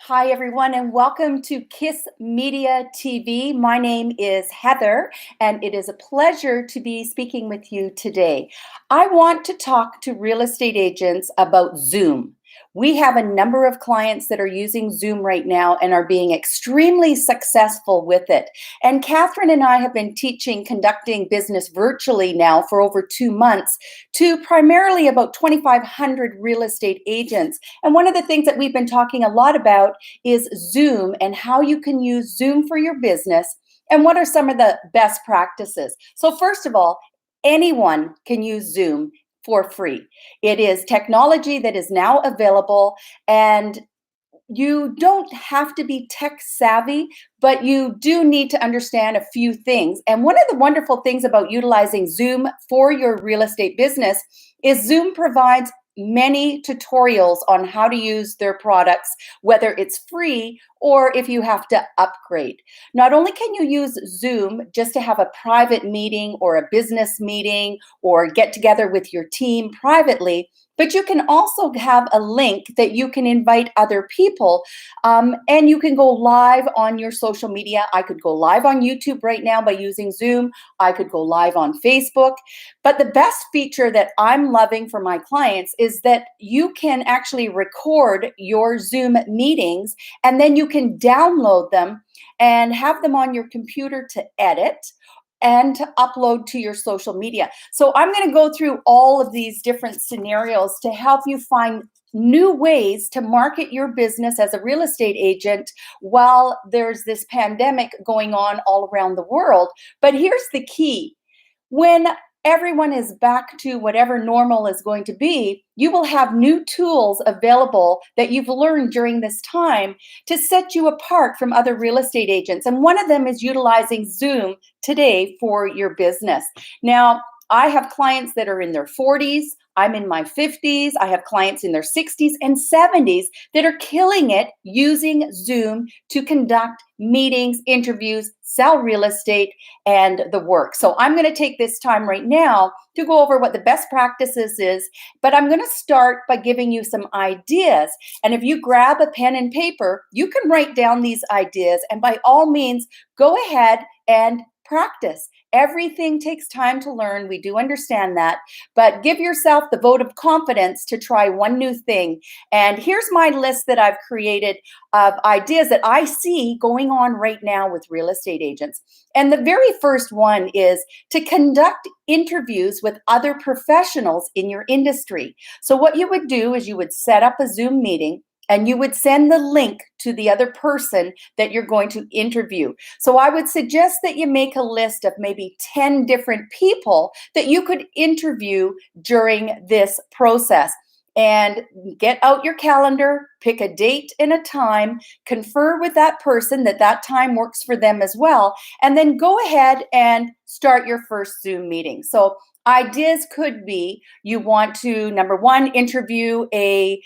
Hi, everyone, and welcome to KISS Media TV. My name is Heather, and it is a pleasure to be speaking with you today. I want to talk to real estate agents about Zoom. We have a number of clients that are using Zoom right now and are being extremely successful with it. And Catherine and I have been teaching conducting business virtually now for over 2 months to primarily about 2,500 real estate agents. And one of the things that we've been talking a lot about is Zoom and how you can use Zoom for your business and what are some of the best practices. So first of all, anyone can use Zoom for free. It is technology that is now available, and you don't have to be tech savvy, but you do need to understand a few things. And one of the wonderful things about utilizing Zoom for your real estate business is Zoom provides many tutorials on how to use their products, whether it's free or if you have to upgrade. Not only can you use Zoom just to have a private meeting or a business meeting or get together with your team privately, but you can also have a link that you can invite other people, and you can go live on your social media. I could go live on YouTube right now by using Zoom. I could go live on Facebook. But the best feature that I'm loving for my clients is that you can actually record your Zoom meetings, and then you can download them and have them on your computer to edit and to upload to your social media. So I'm going to go through all of these different scenarios to help you find new ways to market your business as a real estate agent while there's this pandemic going on all around the world. But here's the key. When everyone is back to whatever normal is going to be, you will have new tools available that you've learned during this time to set you apart from other real estate agents. And one of them is utilizing Zoom today for your business. Now, I have clients that are in their 40s. I'm in my 50s. I have clients in their 60s and 70s that are killing it using Zoom to conduct meetings, interviews, sell real estate, and the work. So I'm going to take this time right now to go over what the best practices is, but I'm going to start by giving you some ideas. And if you grab a pen and paper, you can write down these ideas, and by all means, go ahead and practice. Everything takes time to learn. We do understand that, but give yourself the vote of confidence to try one new thing. And here's my list that I've created of ideas that I see going on right now with real estate agents. And the very first one is to conduct interviews with other professionals in your industry. So what you would do is you would set up a Zoom meeting and you would send the link to the other person that you're going to interview. So I would suggest that you make a list of maybe 10 different people that you could interview during this process. And get out your calendar, pick a date and a time, confer with that person that that time works for them as well, and then go ahead and start your first Zoom meeting. So ideas could be you want to, number one, interview a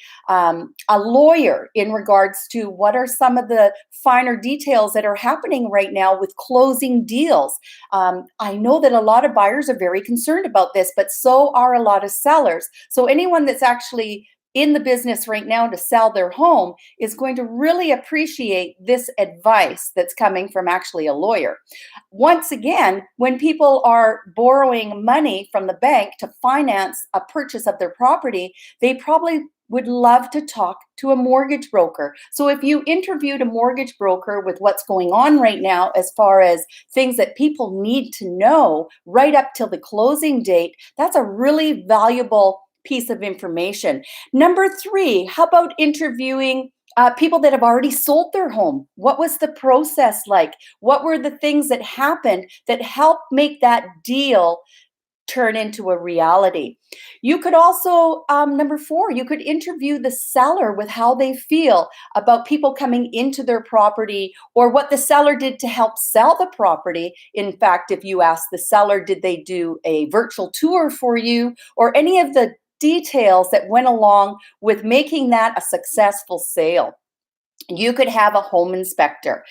lawyer in regards to what are some of the finer details that are happening right now with closing deals. I know that a lot of buyers are very concerned about this, but so are a lot of sellers. So anyone that's actually in the business right now to sell their home is going to really appreciate this advice that's coming from actually a lawyer. Once again, when people are borrowing money from the bank to finance a purchase of their property, they probably would love to talk to a mortgage broker. So if you interviewed a mortgage broker with what's going on right now as far as things that people need to know right up till the closing date, that's a really valuable piece of information. Number three, how about interviewing people that have already sold their home? What was the process like? What were the things that happened that helped make that deal turn into a reality? You could also, number four, you could interview the seller with how they feel about people coming into their property or what the seller did to help sell the property. In fact, if you ask the seller, did they do a virtual tour for you or any of the details that went along with making that a successful sale? You could have a home inspector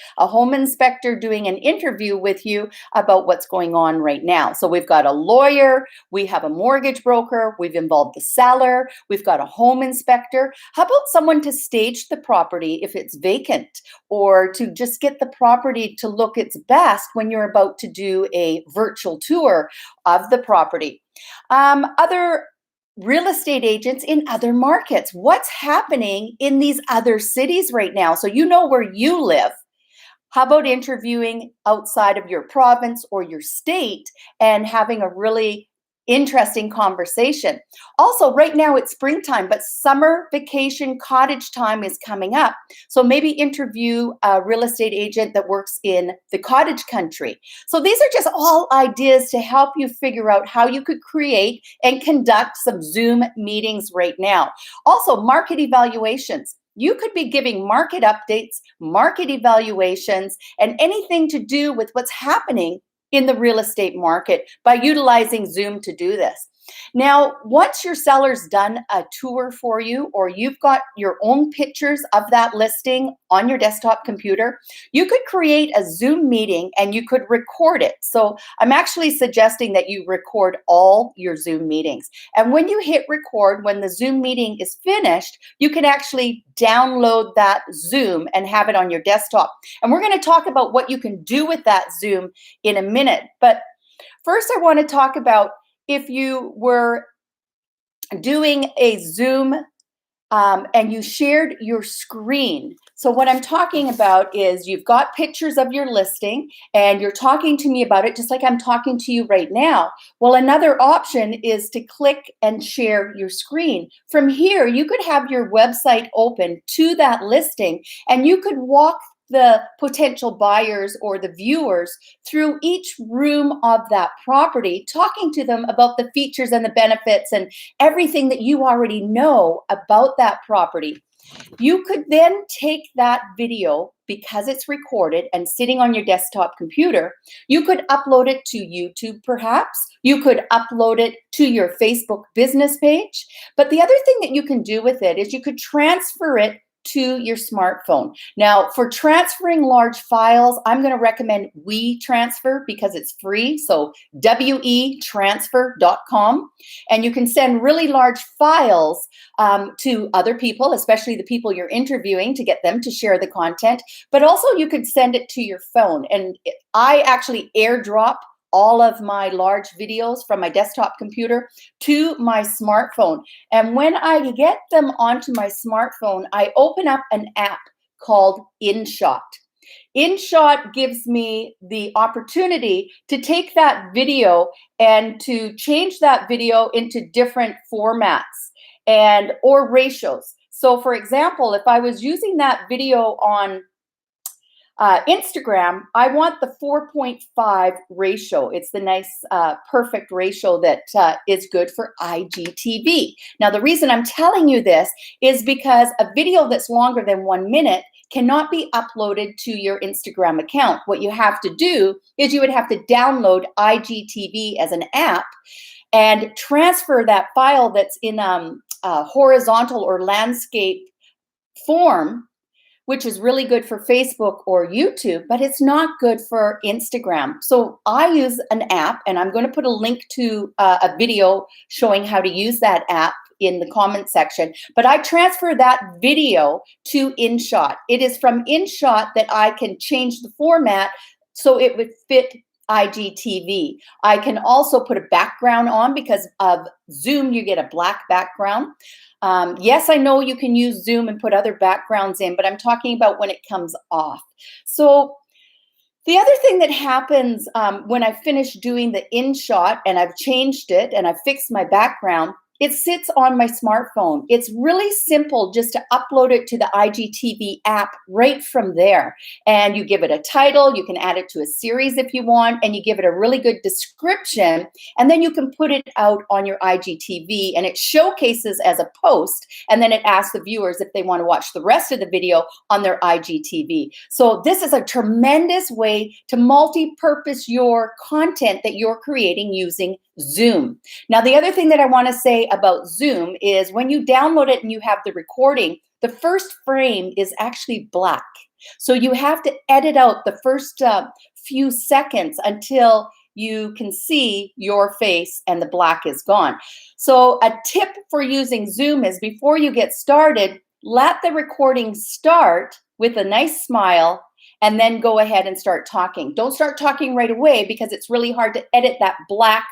doing an interview with you about what's going on right now. So we've got a lawyer, we have a mortgage broker, we've involved the seller, we've got a home inspector. How about someone to stage the property if it's vacant, or to just get the property to look its best when you're about to do a virtual tour of the property? Other real estate agents in other markets. What's happening in these other cities right now? So you know where you live. How about interviewing outside of your province or your state and having a really interesting conversation? Also, right now it's springtime, but summer vacation cottage time is coming up. So maybe interview a real estate agent that works in the cottage country. So these are just all ideas to help you figure out how you could create and conduct some Zoom meetings right now. Also, market evaluations. You could be giving market updates, market evaluations, and anything to do with what's happening in the real estate market by utilizing Zoom to do this. Now, once your seller's done a tour for you, or you've got your own pictures of that listing on your desktop computer, you could create a Zoom meeting and you could record it. So I'm actually suggesting that you record all your Zoom meetings. And when you hit record, when the Zoom meeting is finished, you can actually download that Zoom and have it on your desktop. And we're going to talk about what you can do with that Zoom in a minute. But first, I want to talk about if you were doing a Zoom and you shared your screen. So what I'm talking about is you've got pictures of your listing and you're talking to me about it just like I'm talking to you right now. Well, another option is to click and share your screen. From here, you could have your website open to that listing and you could walk the potential buyers or the viewers through each room of that property, talking to them about the features and the benefits and everything that you already know about that property. You could then take that video, because it's recorded and sitting on your desktop computer, you could upload it to YouTube perhaps. You could upload it to your Facebook business page. But the other thing that you can do with it is you could transfer it to your smartphone. Now, for transferring large files, I'm going to recommend WeTransfer because it's free. So wetransfer.com. And you can send really large files to other people, especially the people you're interviewing, to get them to share the content. But also you could send it to your phone. And I actually airdrop all of my large videos from my desktop computer to my smartphone. And when I get them onto my smartphone, I open up an app called InShot. InShot gives me the opportunity to take that video and to change that video into different formats and or ratios. So for example, if I was using that video on Instagram, I want the 4.5 ratio. It's the nice, perfect ratio that is good for IGTV. Now, the reason I'm telling you this is because a video that's longer than 1 minute cannot be uploaded to your Instagram account. What you have to do is you would have to download IGTV as an app and transfer that file that's in horizontal or landscape form, which is really good for Facebook or YouTube, but it's not good for Instagram. So I use an app, and I'm going to put a link to a video showing how to use that app in the comment section. But I transfer that video to InShot. It is from InShot that I can change the format so it would fit IGTV. I can also put a background on because of Zoom, you get a black background. Yes, I know you can use Zoom and put other backgrounds in, but I'm talking about when it comes off. So the other thing that happens when I finish doing the InShot and I've changed it and I've fixed my background, it sits on my smartphone. It's really simple just to upload it to the IGTV app right from there. And you give it a title, you can add it to a series if you want, and you give it a really good description, and then you can put it out on your IGTV, and it showcases as a post, and then it asks the viewers if they want to watch the rest of the video on their IGTV. So this is a tremendous way to multi-purpose your content that you're creating using Zoom. Now, the other thing that I want to say about Zoom is when you download it and you have the recording, the first frame is actually black. So you have to edit out the first few seconds until you can see your face and the black is gone. So a tip for using Zoom is before you get started, let the recording start with a nice smile and then go ahead and start talking. Don't start talking right away because it's really hard to edit that black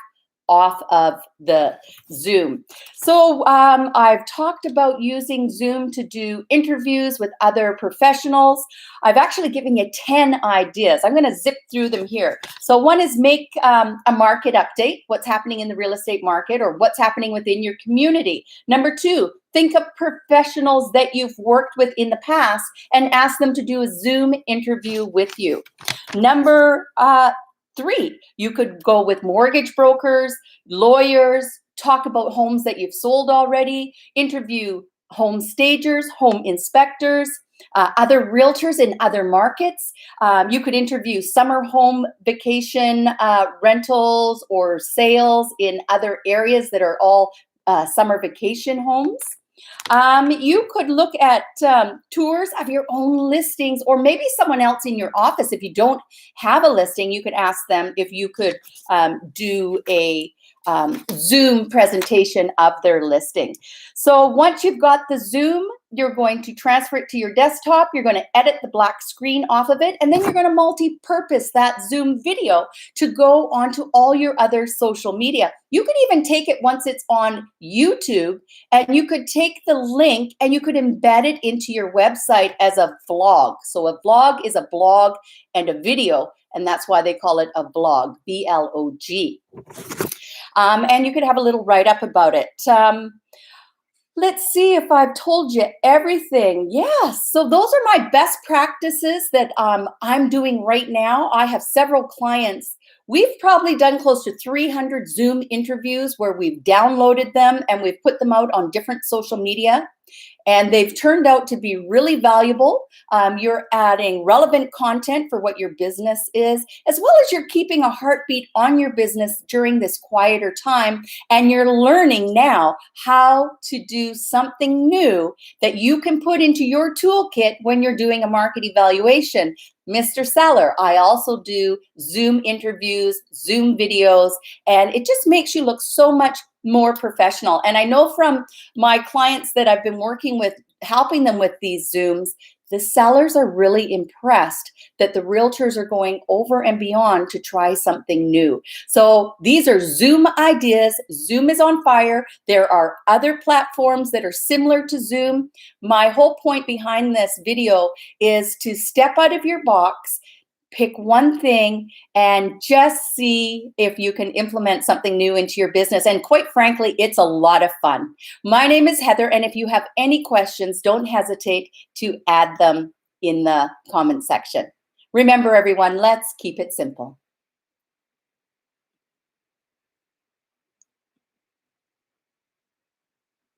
off of the Zoom. So I've talked about using Zoom to do interviews with other professionals. I've actually given you 10 ideas. I'm going to zip through them here. So one is make a market update, what's happening in the real estate market or what's happening within your community. Number 2, think of professionals that you've worked with in the past and ask them to do a Zoom interview with you. Number 3, you could go with mortgage brokers, lawyers, talk about homes that you've sold already, interview home stagers, home inspectors, other realtors in other markets. You could interview summer home vacation rentals or sales in other areas that are all summer vacation homes. You could look at tours of your own listings, or maybe someone else in your office. If you don't have a listing, you could ask them if you could do a Zoom presentation of their listing. So once you've got the Zoom, you're going to transfer it to your desktop. You're going to edit the black screen off of it, and then you're going to multi-purpose that Zoom video to go onto all your other social media. You could even take it once it's on YouTube, and you could take the link and you could embed it into your website as a vlog. So a vlog is a blog and a video, and that's why they call it a vlog, V-L-O-G. And you could have a little write-up about it. Let's see if I've told you everything. Yes, so those are my best practices that I'm doing right now. I have several clients. We've probably done close to 300 Zoom interviews where we've downloaded them and we've put them out on different social media. And they've turned out to be really valuable. You're adding relevant content for what your business is, as well as you're keeping a heartbeat on your business during this quieter time. And you're learning now how to do something new that you can put into your toolkit when you're doing a market evaluation. Mr. Seller, I also do Zoom interviews, Zoom videos, and it just makes you look so much more professional. And I know from my clients that I've been working with, helping them with these Zooms, the sellers are really impressed that the realtors are going over and beyond to try something new. So these are Zoom ideas. Zoom is on fire. There are other platforms that are similar to Zoom. My whole point behind this video is to step out of your box, pick one thing, and just see if you can implement something new into your business. And quite frankly, it's a lot of fun. My name is Heather, and if you have any questions, don't hesitate to add them in the comment section. Remember, everyone, let's keep it simple.